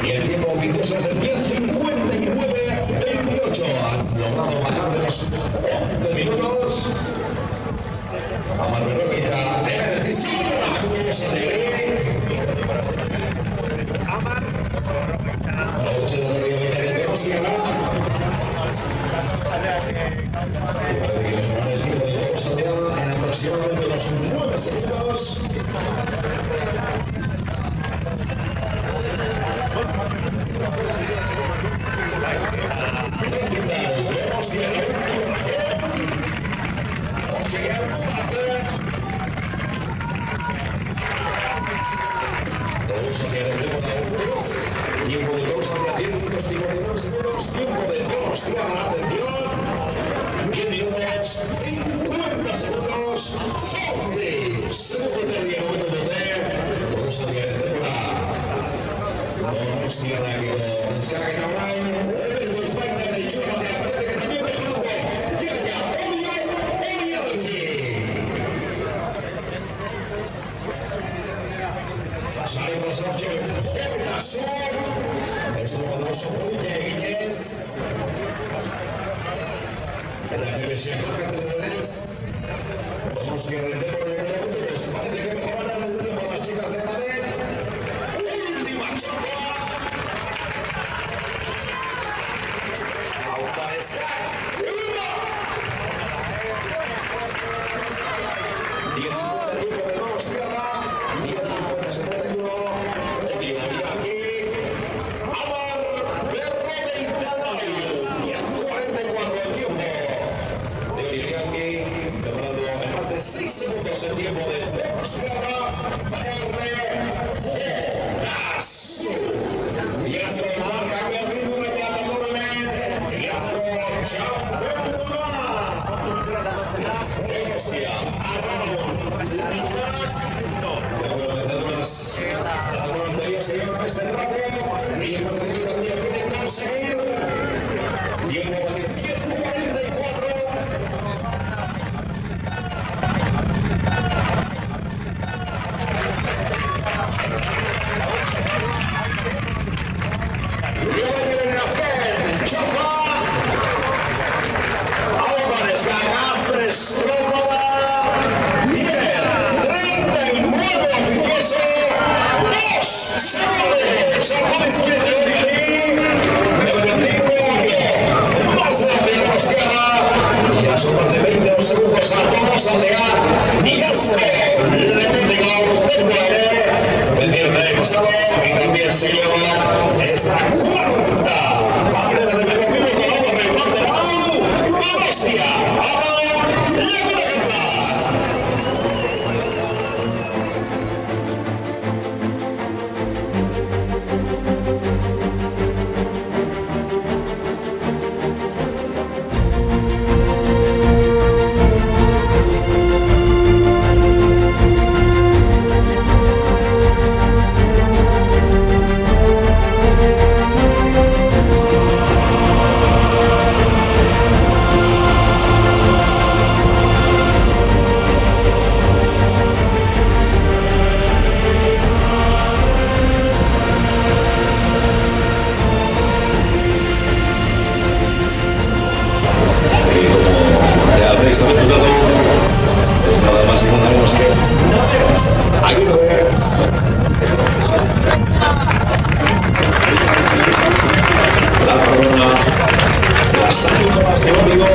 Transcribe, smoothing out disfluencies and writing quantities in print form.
Y el tiempo vicioso es de 10:59:28. Han logrado bajar de los 11 minutos. Amar Berroquilla, decisión. En aproximadamente los 9 segundos. Tiempo de pausa de 10 minutos 59 segundos. Tiempo de pausa, atención. 10 minutos 50 segundos. 11 segundos de momento de pausa de Débora. Vamos a ir a la que se ha quedado ahí. El final de Chula de la que se viene mejor. Llega salimos los ocho en la sur. Es un poderoso Guinness. En la televisión de vamos a ir al tiempo de minutos. Parece que mejoran el tiempo las chicas de Madrid. Última choca. Autorescat. 10 de tiempo de Donos Tierra. 10:50:71. Aquí. Amar Berroquilla. 10:44 el tiempo. De Oribiaki, logrando en más de 6 segundos el tiempo de Donos Tierra. Y hace marca que ha sido una plataforma. Y hace se lleva esta cuarta bandera de Perú con agua de Banderau. ¡La bestia! ¡Ahora la cuarta! Aventurado es nada más y nada menos que Nadet Aguirre. La corona, las águilas de Órbigo.